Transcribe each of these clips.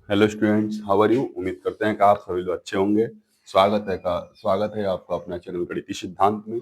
Hello students, how are you. उम्मीद करते हैं कि आप सभी लोग अच्छे होंगे। स्वागत है आपका अपना चैनल गणितीय सिद्धांत में।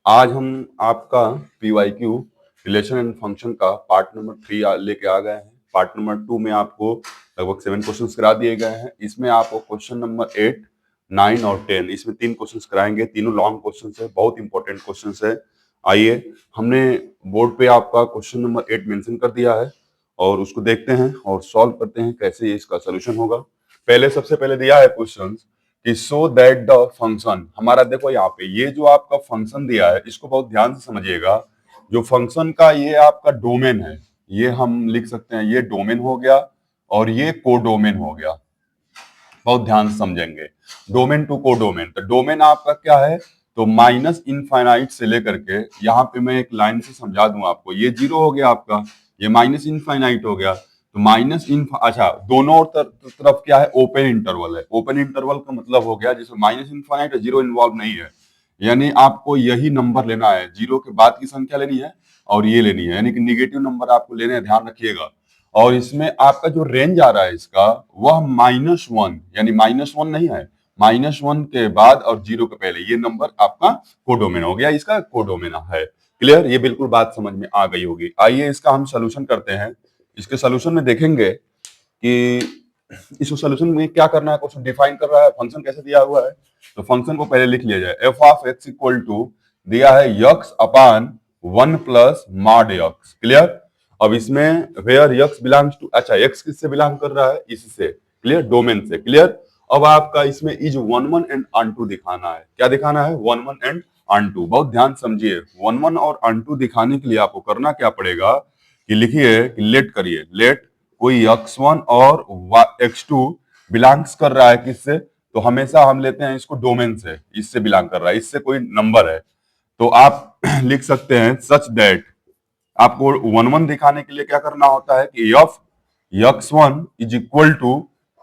आज हम आपका पीवाईक्यू रिलेशन एंड फंक्शन का पार्ट नंबर 3 लेके आ गए हैं। पार्ट नंबर 2 में आपको लगभग 7 क्वेश्चंस करा दिए गए हैं। इसमें आपको क्वेश्चन नंबर 8, 9 और 10, इसमें 3 क्वेश्चंस कराएंगे। तीनों लॉन्ग क्वेश्चंस है, बहुत इंपॉर्टेंट क्वेश्चंस है। आइए, हमने बोर्ड पे आपका क्वेश्चन नंबर 8 मेंशन कर दिया है और उसको देखते हैं और सॉल्व करते हैं कैसे ये इसका सोल्यूशन होगा। सबसे पहले दिया है क्वेश्चन कि सो दैट द फंक्शन, हमारा देखो यहाँ पे ये जो आपका फंक्शन दिया है इसको बहुत ध्यान से समझिएगा। जो फंक्शन का ये आपका डोमेन है, ये हम लिख सकते हैं, ये डोमेन हो गया और ये कोडोमेन हो गया। बहुत ध्यान से समझेंगे। डोमेन टू कोडोमेन, तो डोमेन आपका क्या है, तो माइनस इनफाइनाइट से लेकर के यहाँ पे मैं एक लाइन से समझा दूं आपको। ये 0 हो गया आपका, ये माइनस इनफाइनाइट हो गया। तो माइनस इन अच्छा, दोनों तरफ क्या है, ओपन इंटरवल है। ओपन इंटरवल का मतलब हो गया जिसमें माइनस इनफाइनाइट और 0 इन्वॉल्व नहीं है। यानी आपको यही नंबर लेना है, 0 के बाद की संख्या लेनी है और ये लेनी है, यानी कि निगेटिव नंबर आपको लेने हैं, ध्यान रखिएगा। और इसमें आपका जो रेंज आ रहा है इसका, वह -1, यानी -1 नहीं है, -1 के बाद और 0 के पहले ये नंबर आपका कोडोमेन हो गया, इसका कोडोमेन है। क्लियर, ये बिल्कुल बात समझ में आ गई होगी। आइए इसका हम सोल्यूशन करते हैं। इसके सोल्यूशन में देखेंगे कि इस सोल्यूशन में क्या करना है। क्वेश्चन डिफाइन कर रहा है फंक्शन कैसे दिया हुआ है, तो फंक्शन को पहले लिख लिया जाए। F of x equal to दिया है x upon 1 plus mod x. Clear. अब इसमें वेयर यक्स बिलोंग्स टू, अच्छा यक्स किससे बिलोंग कर रहा है, इससे। क्लियर, डोमेन से। क्लियर। अब आपका इसमें इज 1 1 एंड अनटू दिखाना है। क्या दिखाना है, 1 1 एंड अनटू। बहुत ध्यान समझिए, 1 1 और अनटू दिखाने के लिए आपको करना क्या पड़ेगा कि लिखिए कि लेट करिए, लेट कोई x1 और x2 बिलोंग्स कर रहा है किससे, तो हमेशा हम लेते हैं इसको डोमेन से, इससे बिलोंग कर रहा है, इससे कोई नंबर है। तो आप लिख सकते हैं सच दैट, आपको 1 1 दिखाने के लिए क्या करना होता है कि f x1 is equal to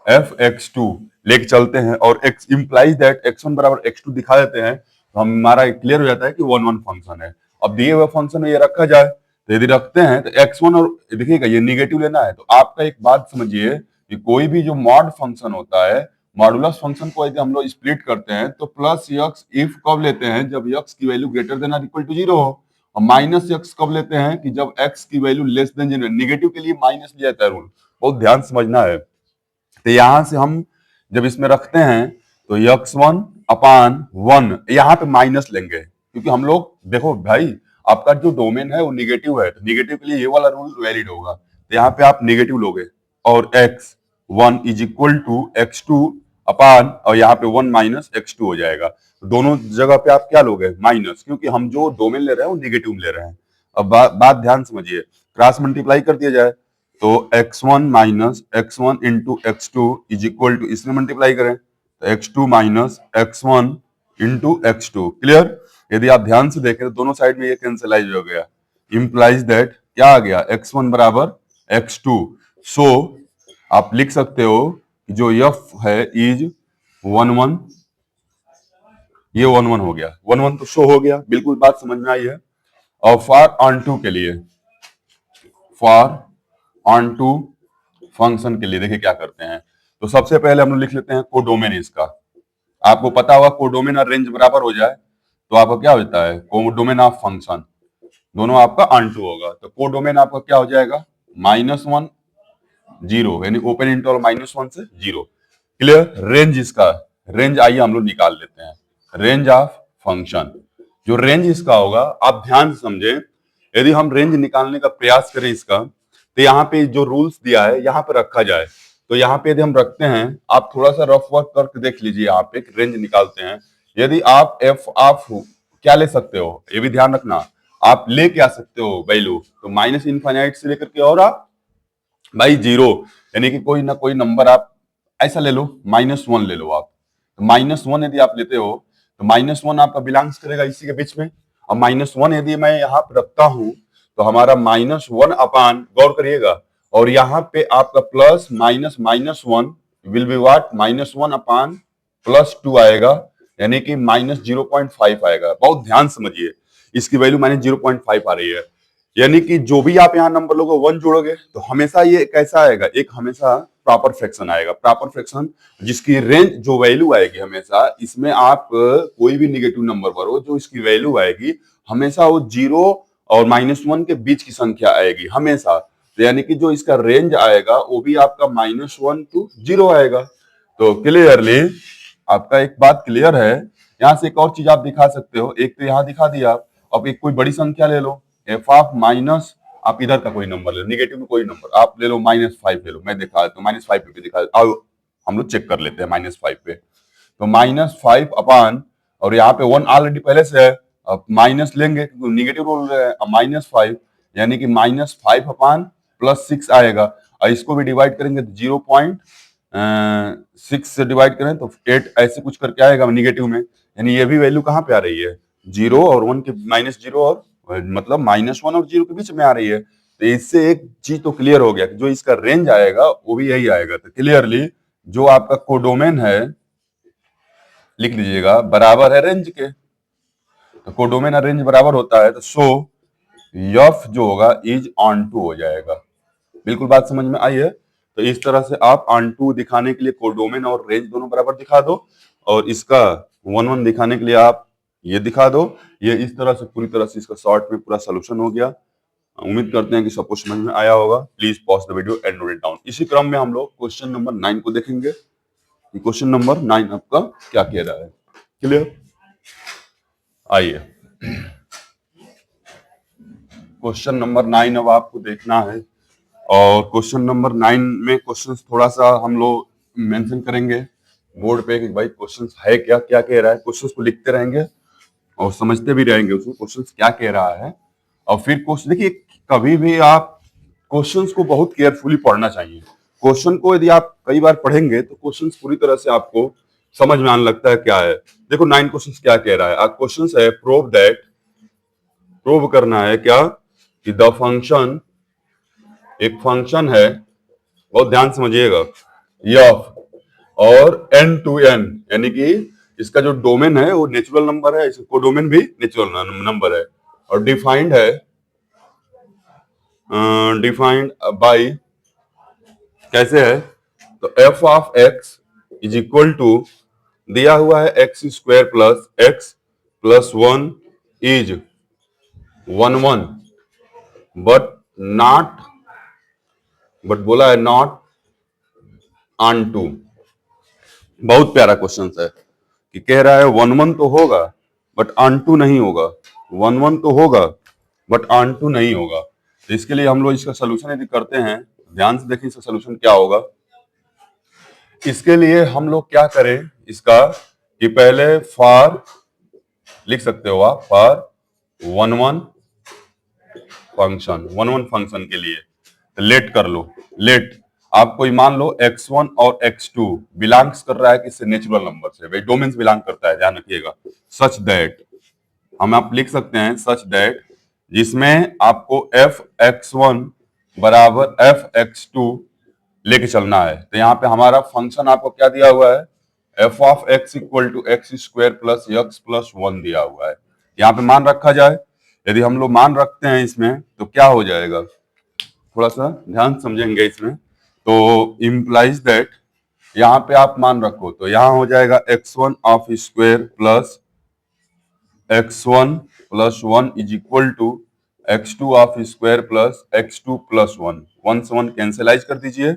f x2 लेके चलते हैं और x इंप्लाइज दैट x1 बराबर x2 दिखा देते हैं, तो हमारा क्लियर हो जाता है कि 1 1 फंक्शन है। अब दिए हुए फंक्शन में ये रखा जाए, तो यदि रखते हैं तो x1 और देखिएगा ये निगेटिव लेना है। तो आपका एक बात समझिए कि कोई भी जो मॉड फंक्शन होता है, मॉडुलस फंक्शन को यदि हम लोग स्प्लिट करते हैं तो प्लस यक्स इफ कब लेते हैं, जब यक्स की वैल्यू ग्रेटर देन और इक्वल टू 0 हो। और माइनस एक्स कब लेते हैं कि जब एक्स की वैल्यू लेस देन 0। निगेटिव के लिए माइनस लिया जाता है रूल, बहुत ध्यान समझना है। तो यहां से हम जब इसमें रखते हैं तो x1 अपान 1, यहाँ पे माइनस लेंगे क्योंकि हम लोग देखो भाई, आपका जो डोमेन है वो निगेटिव है, तो निगेटिव के लिए ये वाला रूल वैलिड होगा। तो यहाँ पे आप निगेटिव लोगे और x1 is equal to x2 अपान, और यहाँ पे 1 माइनस x2 हो जाएगा। तो दोनों जगह पे आप क्या लोगे, माइनस, क्योंकि हम जो डोमेन ले रहे हैं वो निगेटिव ले रहे हैं। अब बात ध्यान समझिए, क्रॉस मल्टीप्लाई कर दिया जाए तो x1 minus x1 into x2 is equal to, इसमें मल्टीप्लाई करें तो x2 minus x1 into x2। Clear. यदि आप ध्यान से देखें तो दोनों साइड में ये कैंसिलाइज हो गया, इंप्लाइज दैट क्या आ गया, x1 बराबर x2। सो आप लिख सकते हो कि जो f है इज 1 1, ये 1 1 हो गया, 1 1 तो शो हो गया, बिल्कुल बात समझ में आई है। और फॉर ऑन टू के लिए, फॉर ऑन टू फंक्शन के लिए देखिए क्या करते हैं। तो सबसे पहले हम लोग लिख लेते हैं कोडोमेन इसका। आपको पता होगा कोडोमेन और रेंज बराबर हो जाए तो आपका क्या हो जाता है, कोडोमेन ऑफ फंक्शन, दोनों आपका ऑन टू होगा। तो कोडोमेन आपका क्या हो जाएगा, -1 0, यानी ओपन इंटरवल -1 से 0। क्लियर। रेंज इसका, रेंज आइए हम लोग निकाल लेते हैं, रेंज ऑफ फंक्शन। जो रेंज इसका होगा आप ध्यान से समझे, यदि हम रेंज निकालने का प्रयास करें इसका, तो यहाँ पे जो रूल्स दिया है यहाँ पे रखा जाए। तो यहाँ पे यदि हम रखते हैं, आप थोड़ा सा रफ वर्क करके देख लीजिए, यहाँ पे रेंज निकालते हैं। यदि आप एफ आप क्या ले सकते हो, ये भी ध्यान रखना, आप ले क्या सकते हो वैल्यू, तो माइनस इनफाइनाइट से लेकर के और आप भाई 0, यानी कि कोई ना कोई नंबर आप ऐसा ले लो, -1 ले लो आप। तो -1 यदि आप लेते हो तो -1 आपका बिलोंग्स करेगा इसी के बीच में। और -1 यदि मैं यहाँ पे रखता हूं तो हमारा -1 अपान, गौर करिएगा, और यहाँ पे आपका plus minus -1 will be what, -1 अपान +2 आएगा, यानी कि -0.5 आएगा। बहुत ध्यान समझिए, इसकी वैल्यू -0.5 आ रही है। यानी कि जो भी आप यहाँ नंबर लोगे 1 जोड़ोगे तो हमेशा ये कैसा आएगा, एक हमेशा प्रॉपर फ्रैक्शन आएगा। प्रॉपर फ्रैक्शन जिसकी रेंज जो वैल्यू आएगी हमेशा, इसमें आप कोई भी निगेटिव नंबर भरो, जो इसकी वैल्यू आएगी हमेशा वो 0 और -1 के बीच की संख्या आएगी हमेशा। तो यानी कि जो इसका रेंज आएगा वो भी आपका -1 to 0 आएगा। तो क्लियरली आपका एक बात क्लियर है। यहाँ से एक और चीज आप दिखा सकते हो, एक तो यहाँ दिखा दिया, अब एक कोई बड़ी संख्या ले लो, एफ ऑफ माइनस, आप इधर का कोई नंबर ले लो, निगेटिव में कोई नंबर आप ले लो, -5 ले लो, मैं दिखा देता हूँ, -5 पे दिखा, अब हम लोग चेक कर लेते हैं -5 पे। तो -5 अपान, और यहाँ पे 1 ऑलरेडी पहले से है, अब माइनस लेंगे क्योंकि निगेटिव बोल रहे हैं, अब -5 यानी कि -5 अपान +6 आएगा, और इसको भी डिवाइड करेंगे तो 0.6 से डिवाइड करें तो 8 ऐसे कुछ करके आएगा निगेटिव में। यानी ये भी वैल्यू कहाँ पे आ रही है, 0 और 1 के, -0 और मतलब -1 और 0 के बीच में आ रही है। तो इससे एक चीज तो क्लियर हो गया कि जो इसका रेंज आएगा वो भी यही आएगा। तो क्लियरली जो आपका कोडोमेन है, लिख लीजिएगा, बराबर है रेंज के। तो कोडोमेन और रेंज बराबर होता है, तो सो एफ जो होगा इज ऑन टू हो जाएगा। बिल्कुल बात समझ में आई है। तो इस तरह से आप ऑन टू दिखाने के लिए कोडोमेन और रेंज दोनों बराबर दिखा दो, और इसका 1 1 दिखाने के लिए आप ये दिखा दो। ये इस तरह से पूरी तरह से इसका शॉर्ट में पूरा सोल्यूशन हो गया। उम्मीद करते हैं कि सबको समझ में आया होगा। Please pause the video and note it down. इसी क्रम में हम लोग क्वेश्चन नंबर 9 को देखेंगे कि क्वेश्चन नंबर 9 आपका क्या कह रहा है। क्लियर, आइए क्वेश्चन नंबर 9 अब आपको देखना है। और क्वेश्चन नंबर 9 में क्वेश्चंस थोड़ा सा हम लोग मेंशन करेंगे बोर्ड पे कि भाई क्वेश्चंस है क्या, क्या कह रहा है। क्वेश्चंस को लिखते रहेंगे और समझते भी रहेंगे उसको, क्वेश्चंस क्या कह रहा है। और फिर क्वेश्चन देखिए, कभी भी आप क्वेश्चंस को बहुत केयरफुली पढ़ना चाहिए। क्वेश्चन को यदि आप कई बार पढ़ेंगे तो क्वेश्चंस पूरी तरह से आपको समझ में आने लगता है क्या है। देखो 9 क्वेश्चंस क्या कह रहा है। आप क्वेश्चंस है प्रूव दैट, प्रूव करना है क्या कि द फंक्शन, एक फंक्शन है, बहुत ध्यान समझिएगा, एफ और n to n, यानी कि इसका जो डोमेन है वो नेचुरल नंबर है, इसका कोडोमेन भी नेचुरल नंबर है, और डिफाइंड है, डिफाइंड बाय, कैसे है, तो f of x is equal to, दिया हुआ है x² plus x plus 1 is 1 1, but not, but बोला है नॉट ऑन टू। बहुत प्यारा क्वेश्चन है कि कह रहा है 1 1 तो होगा बट ऑन टू नहीं होगा, 1 1 तो होगा बट ऑन टू नहीं होगा। तो इसके लिए हम लोग इसका सोल्यूशन यदि करते हैं, ध्यान से देखिए इसका सोल्यूशन क्या होगा। इसके लिए हम लोग क्या करें इसका, कि पहले फॉर लिख सकते हो आप, फॉर 1 1 फंक्शन, 1 1 फंक्शन के लिए लेट कर लो। लेट आप कोई मान लो x1 और x2 बिलोंग्स कर रहा है किससे, नेचुरल नंबर से, भाई डोमेन से बिलोंग करता है, ध्यान रखिएगा। सच दैट, हम आप लिख सकते हैं सच दैट, जिसमें आपको f(x1) बराबर f(x2) लेके चलना है। तो यहाँ पे हमारा फंक्शन आपको क्या दिया हुआ है, f of x equal to x² plus x plus 1 दिया हुआ है। यहाँ पे मान रखा जाए, यदि हम लोग मान रखते हैं इसमें तो क्या हो जाएगा, थोड़ा सा ध्यान समझेंगे इसमें। तो इम्प्लाइज दैट, यहाँ पे आप मान रखो तो यहाँ हो जाएगा x1 of square plus x1 plus 1 is equal to x2 of square plus x2 plus 1, 1 से 1 कैंसिलाइज कर दीजिए,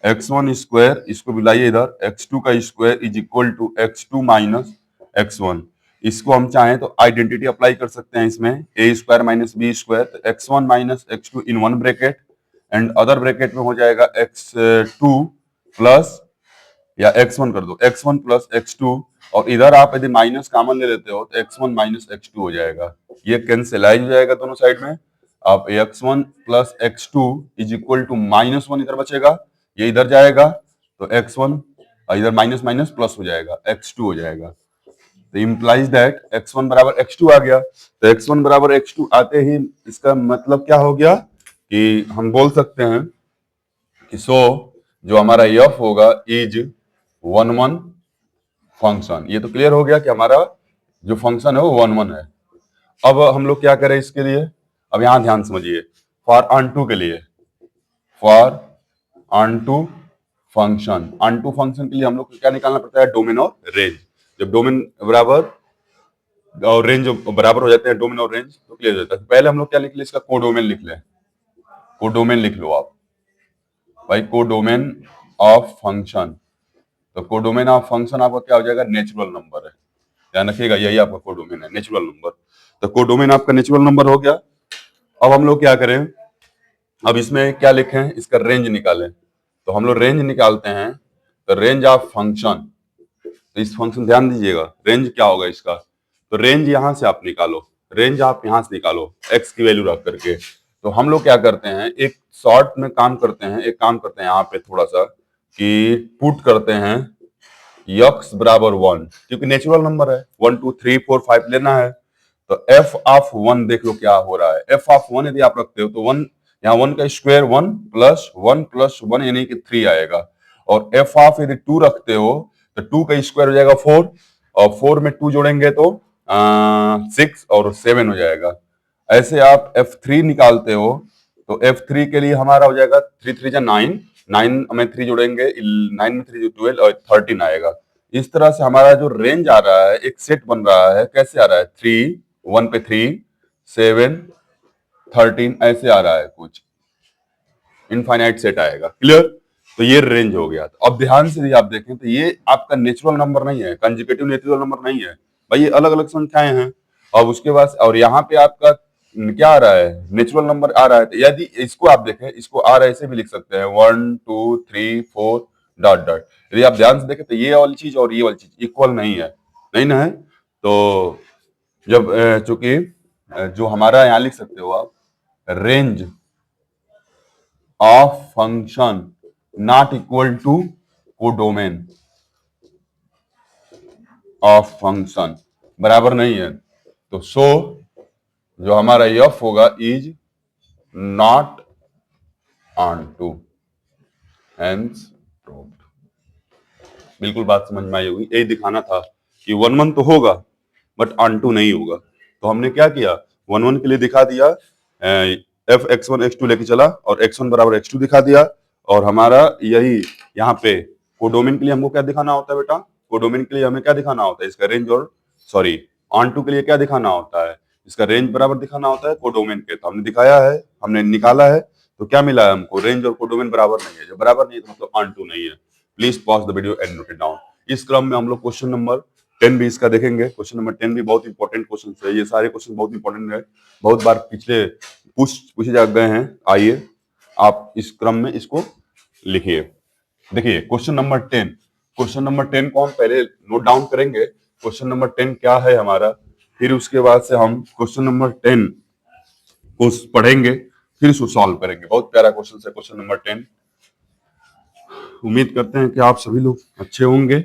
x1 स्क्वायर, इसको बुलाइए इधर, x2 का square is equal to x2 minus x1। इसको हम चाहें तो आइडेंटिटी अप्लाई कर सकते हैं इसमें, a square minus b square, तो x1 minus x2 in one bracket and other bracket में हो जाएगा x2 प्लस, या x1 कर दो, x1 प्लस x2, और इधर आप यदि माइनस कॉमन ले लेते हो तो x1 माइनस x2 हो जाएगा, ये कैंसिलाइज हो जाएगा दोनों साइड में। आप x1 plus x2 is equal to -1 इधर बचेगा, ये इधर जाएगा तो x1 इधर माइनस माइनस प्लस हो जाएगा, x2 हो जाएगा। तो इम्प्लाइज दैट x1 बराबर x2 आ गया। तो x1 बराबर x2 आते ही इसका मतलब क्या हो गया कि हम बोल सकते हैं कि सो जो हमारा f होगा इज 1 1 फंक्शन। ये तो क्लियर हो गया कि हमारा जो फंक्शन है वो 1 1 है। अब हम लोग क्या करें इसके लिए, अब यहां ध्यान समझिए, फॉर ऑन टू के लिए, फॉर ऑन टू फंक्शन के लिए हम लोग को क्या निकालना पड़ता है, डोमेन और रेंज। जब डोमेन बराबर और रेंज बराबर हो जाते हैं, डोमेन और रेंज, तो क्लियर हो जाता है। पहले हम लोग क्या लिख ले, इसका कोडोमेन लिख ले, कोडोमेन लिख लो आप भाई, कोडोमेन ऑफ फंक्शन। तो कोडोमेन ऑफ फंक्शन आपका क्या हो जाएगा, नेचुरल नंबर है, ध्यान रखिएगा, यही आपका कोडोमेन है, नेचुरल नंबर। तो कोडोमेन आपका नेचुरल नंबर हो गया। अब हम लोग क्या करें, अब इसमें क्या लिखें, इसका रेंज निकालें। तो हम लोग रेंज निकालते हैं, तो रेंज ऑफ फंक्शन, तो इस फंक्शन ध्यान दीजिएगा, रेंज क्या होगा इसका, तो रेंज यहां से आप निकालो, रेंज आप यहां से निकालो एक्स की वैल्यू रख करके। तो हम लोग क्या करते हैं, एक शॉर्ट में काम करते हैं, एक काम करते हैं यहाँ पे थोड़ा सा कि पुट करते हैं यक्स बराबर 1, क्योंकि नेचुरल नंबर है, 1 2 3 4 5 लेना है। तो एफ ऑफ 1 देख लो क्या हो रहा है, एफ ऑफ 1 यदि आप रखते हो तो 1, यहाँ 1 का स्क्वायर 1 प्लस 1 यानी कि 3 आएगा। और एफ ऑफ यदि 2 रखते हो तो 2 का स्क्वायर हो जाएगा 4, और 4 में 2 जोड़ेंगे तो 6 और 7 हो जाएगा। ऐसे आप F3 निकालते हो, तो F3 के लिए हमारा हो जाएगा 3 3 जा 9, 9 में 3 जोड़ेंगे, 9 में 3 12 और 13 आएगा। इस तरह से हमारा जो रेंज आ रहा है, एक सेट बन रहा है, कैसे आ रहा है, 3 1 पे 3 7 13 ऐसे आ रहा है, कुछ इनफाइनाइट सेट आएगा, क्लियर। तो ये रेंज हो गया। तो अब ध्यान से आप देखें तो ये आपका नेचुरल नंबर नहीं है, कंसेक्यूटिव नेचुरल नंबर नहीं है भाई, ये अलग अलग संख्याएं हैं। और उसके बाद और यहाँ पे आपका क्या आ रहा है, नेचुरल नंबर आ रहा है। तो यदि इसको आप देखें, इसको आर ऐसे भी लिख सकते हैं 1 2 3 4 डॉट डॉट। यदि आप ध्यान से देखें तो ये वाली चीज और ये वाली चीज इक्वल नहीं है, नहीं ना है। तो जब चूंकि जो हमारा यहाँ लिख सकते हो आप, range of function not equal to codomain of function, बराबर नहीं है। तो सो जो हमारा एफ होगा is not onto, hence proved. बिल्कुल बात समझ में आई होगी, यही दिखाना था कि 1 1 तो होगा बट ऑन टू नहीं होगा। तो हमने क्या किया, 1 1 के लिए दिखा दिया, एफ x1 x2 लेके चला और x1 बराबर x2 दिखा दिया। और हमारा यही यहाँ पे कोडोमेन के लिए हमको क्या दिखाना होता है बेटा, कोडोमेन के लिए हमें क्या दिखाना होता है, इसका रेंज और सॉरी ऑन टू के लिए क्या दिखाना होता है, इसका रेंज बराबर दिखाना होता है कोडोमेन के। तो हमने दिखाया है, हमने निकाला है, तो क्या मिला है हमको, रेंज और कोडोमेन बराबर नहीं है। जब बराबर नहीं है तो मतलब ऑन टू नहीं है। Please pause the video and note it down. इस क्रम में हम लोग क्वेश्चन नंबर 10 भी इसका देखेंगे। क्वेश्चन नंबर 10 भी बहुत इंपॉर्टेंट क्वेश्चन है, ये सारे क्वेश्चन बहुत इंपॉर्टेंट है, बहुत बार पिछले पूछे जा गए हैं। आइए आप इस क्रम में इसको लिखिए। देखिए क्वेश्चन नंबर 10, क्वेश्चन नंबर 10 को हम पहले नोट डाउन करेंगे, क्वेश्चन नंबर 10 क्या है हमारा, फिर उसके बाद से हम क्वेश्चन नंबर 10 को पढ़ेंगे, फिर इसको सॉल्व करेंगे। बहुत प्यारा क्वेश्चन है क्वेश्चन नंबर 10। उम्मीद करते हैं कि आप सभी लोग अच्छे होंगे,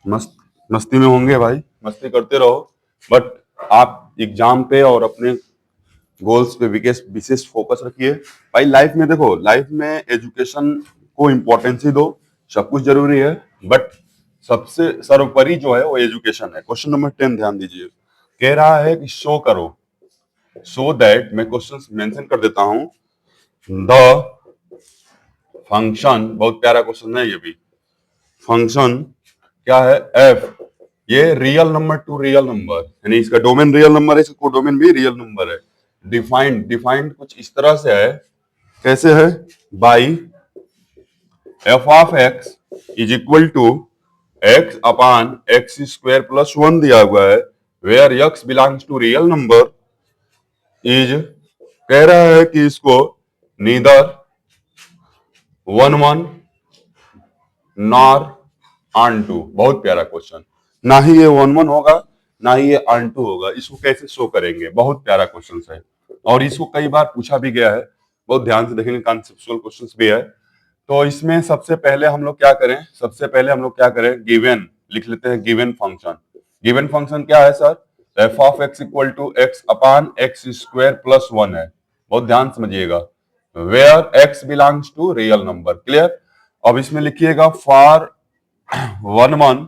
मस्ती में होंगे भाई, मस्ती करते रहो, बट आप एग्जाम पे और अपने गोल्स पे विशेष फोकस रखिए भाई। लाइफ में देखो, लाइफ में एजुकेशन को इम्पोर्टेंस ही दो, सब कुछ जरूरी है, बट सबसे सर्वोपरि जो है वो एजुकेशन है। क्वेश्चन नंबर 10 ध्यान दीजिए, कह रहा है कि शो करो, सो दैट, मैं क्वेश्चन मेंशन कर देता हूं, द फंक्शन, बहुत प्यारा क्वेश्चन है ये भी, फंक्शन क्या है, एफ, ये real number to real number, यानी इसका डोमेन रियल नंबर है, इसका कोडोमेन भी रियल नंबर है। डिफाइंड, डिफाइंड कुछ इस तरह से है, कैसे है, by f of x is equal to x upon x square plus 1 दिया हुआ है, where x belongs to real number, is, कह रहा है कि इसको नीदर 1 1 नॉर ऑन टू। बहुत प्यारा क्वेश्चन, ना ही ये 1 1 होगा ना ही ये ऑन टू होगा, इसको कैसे शो करेंगे, बहुत प्यारा क्वेश्चन है और इसको कई बार पूछा भी गया है। बहुत ध्यान से देखेंगे, कॉन्सेप्चुअल क्वेश्चंस भी है। तो इसमें सबसे पहले हम लोग क्या करें, सबसे पहले हम लोग क्या करें, गिवन लिख लेते हैं, गिवन फंक्शन। गिवन फंक्शन क्या है sir, f of x equal to x upon x square plus 1 है। बहुत ध्यान समझिएगा, where x belongs to real number, clear. अब इसमें लिखिएगा फॉर 1 1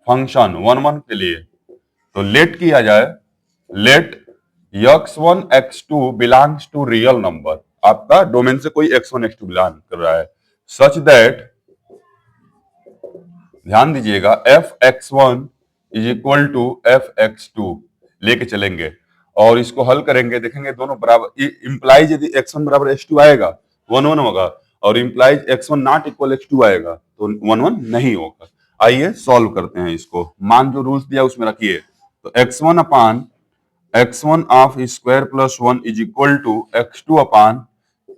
फंक्शन, 1 1 के लिए तो लेट किया जाए, let x1 x2 belongs to real number, आपका डोमेन से कोई x1 x2 बिलोंग कर रहा है, सच दैट, ध्यान दीजिएगा, f(x1) is equal to f(x2) लेके चलेंगे और इसको हल करेंगे, देखेंगे दोनों बराबर, इंप्लाइज यदि x1 बराबर x2 आएगा 1 1 होगा, और implies x1 not equal x2 आएगा तो 1 1 नहीं होगा। आइए सॉल्व करते हैं इसको, मान जो रूल्स दिया उसमें रखिए। तो x1 upon x1 of square plus 1 is equal to x2 upon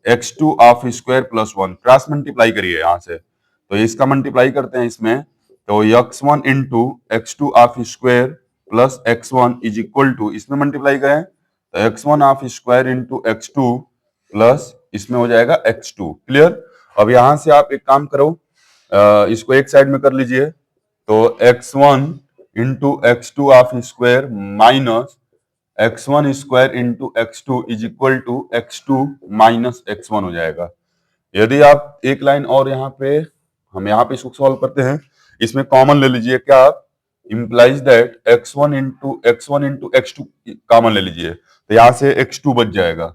x2 of square plus 1, cross multiply करिए यहां से, तो इसका मल्टीप्लाई करते हैं इसमें, तो x1 into x2 of square plus x1 is equal to, इसमें मल्टीप्लाई करें तो x1 of square into x2 plus इसमें हो जाएगा x2। क्लियर? अब यहां से आप एक काम करो, इसको एक साइड में कर लीजिए, तो x1 into x2 of square minus x1 square into x2 is equal to x2 minus x1 हो जाएगा। यदि आप एक लाइन और यहाँ पे, हम यहाँ पे इसको सॉल्व करते हैं, इसमें कॉमन ले लीजिए, क्या आप, implies that x1 into x2 common ले लीजिए, तो यहाँ से x2 बच जाएगा,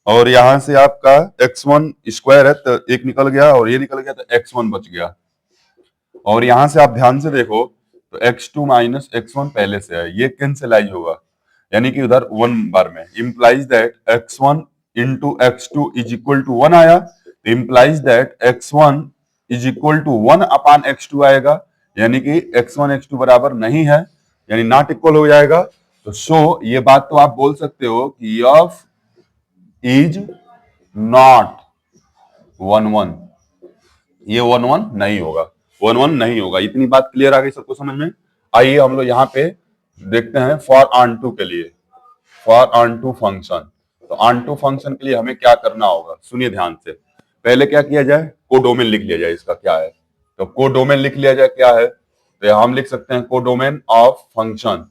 और यहाँ से आपका x1 स्क्वायर है तो एक निकल गया और ये निकल गया तो x1 बच गया, और यहाँ से आप ध्यान से देखो तो x2 माइनस x1 पहले से है, ये कैंसिलाइज होगा, यानी कि उधर 1 बार में, implies that x1 into x2 is equal to 1 आया, implies that x1 is equal to 1 upon x2 आएगा, यानी कि x1 x2 बराबर नहीं है, यानी नॉट इक्वल हो जाएगा। तो सो ये बात तो आप बोल सकते हो कि f इज नॉट 1 1, ये 1 1 नहीं होगा, 1 1 नहीं होगा। इतनी बात क्लियर आ गई सबको समझ में? आइए हम लोग यहाँ पे देखते हैं फॉर ऑन2 के लिए, फॉर ऑन2 फंक्शन। तो ऑन2 फंक्शन के लिए हमें क्या करना होगा, सुनिए ध्यान से। पहले क्या किया जाए, कोडोमेन लिख लिया जाए, इसका क्या है, तो कोडोमेन लिख लिया जाए, क्या है, तो हम लिख सकते हैं कोडोमेन ऑफ फंक्शन।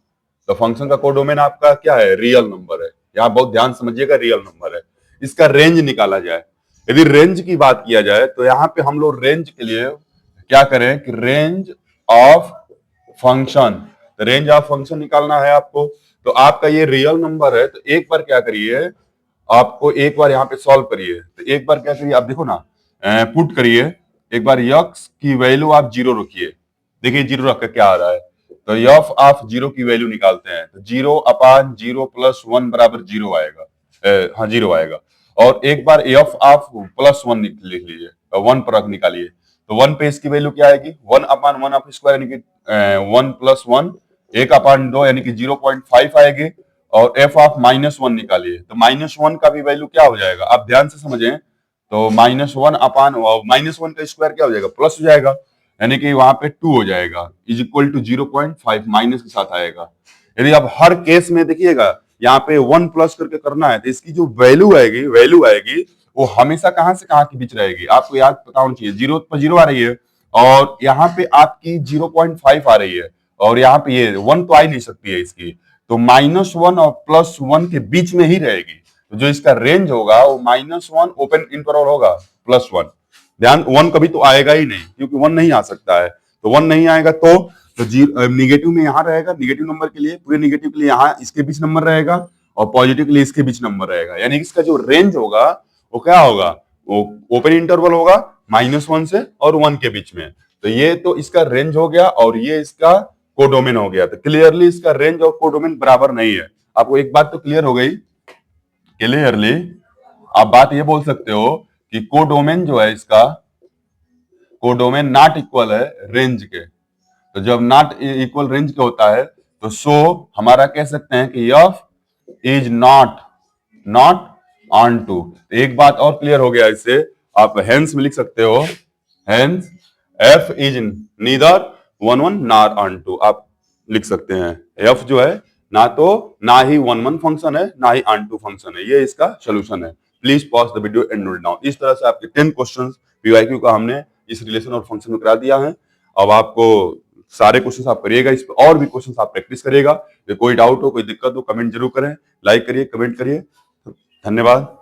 तो फंक्शन का कोडोमेन आपका क्या है, रियल नंबर है, यहाँ बहुत ध्यान समझिएगा, रियल नंबर है। इसका रेंज निकाला जाए, यदि रेंज की बात किया जाए तो यहाँ पे हम लोग रेंज के लिए क्या करें कि रेंज ऑफ फंक्शन, तो रेंज ऑफ फंक्शन निकालना है आपको। तो आपका ये रियल नंबर है, तो एक बार क्या करिए, आपको एक बार यहाँ पे सॉल्व करिए, तो एक बार क्या करिए, आप देखो ना, पुट करिए एक बार, यक्स की वैल्यू आप 0 रखिए, देखिए 0 रख के क्या आ रहा है, तो एफ ऑफ 0 की वैल्यू निकालते हैं, तो 0 अपान 0 प्लस 1 बराबर 0 आएगा, हाँ 0 आएगा। और एक बार एफ ऑफ प्लस 1 लिख लीजिए, 1 पर निकालिए, तो 1 पे इसकी वैल्यू क्या आएगी, 1 अपान 1 ऑफ स्क्वायर यानी कि 1 प्लस 1, 1 अपान 2 यानी कि 0.5 आएगी, और एफ ऑफ -1 निकालिए, तो -1 का भी वैल्यू क्या हो जाएगा, आप ध्यान से समझें, तो -1 अपान -1 का स्क्वायर क्या हो जाएगा, प्लस हो जाएगा, यानी कि वहां पे 2 हो जाएगा, इज इक्वल टू 0.5 माइनस के साथ आएगा। यदि आप हर केस में देखिएगा यहाँ पे 1 प्लस करके करना है, तो इसकी जो वैल्यू आएगी वो हमेशा कहां से कहां के बीच रहेगी, आपको याद पता होना चाहिए, 0 पर 0 आ रही है, और यहाँ पे आपकी 0.5 आ रही है, और यहाँ पे ये 1 तो आ ही नहीं सकती है इसकी, तो -1 और +1 के बीच में ही रहेगी। तो जो इसका रेंज होगा वो -1 ओपन इंटरवल होगा +1, ध्यान, 1 कभी तो आएगा ही नहीं, क्योंकि 1 नहीं आ सकता है, तो 1 नहीं आएगा तो निगेटिव में यहाँ रहेगा, निगेटिव नंबर के लिए, पूरे निगेटिव के लिए यहाँ इसके बीच नंबर रहेगा, और पॉजिटिव के लिए इसके बीच नंबर रहेगा, यानी इसका जो रेंज होगा वो क्या होगा, वो ओपन इंटरवल होगा -1 से और 1 के बीच में। तो ये तो इसका रेंज हो गया, और ये इसका कोडोमेन हो गया। तो क्लियरली इसका रेंज और कोडोमेन बराबर नहीं है, आपको एक बात तो क्लियर हो गई, क्लियरली आप बात ये बोल सकते हो कि कोडोमेन जो है इसका, कोडोमेन नॉट इक्वल है रेंज के, तो जब नॉट इक्वल रेंज के होता है तो सो हमारा कह सकते हैं कि f is not onto. एक बात और क्लियर हो गया इससे, आप हेंस में लिख सकते हो, hence f is neither 1 1 not onto, आप लिख सकते हैं। एफ जो है ना ही 1 1 फंक्शन है, ना ही ऑन टू फंक्शन है, ये इसका सोल्यूशन है। Please pause the video and note down. इस तरह से आपके 10 क्वेश्चन पीवाईक्यू का हमने इस रिलेशन और फंक्शन में करा दिया है। अब आपको सारे क्वेश्चन आप करिएगा, इस पर और भी क्वेश्चन आप प्रैक्टिस करिएगा। कोई डाउट हो, कोई दिक्कत हो, कमेंट जरूर करें, लाइक करिए, कमेंट करिए। धन्यवाद।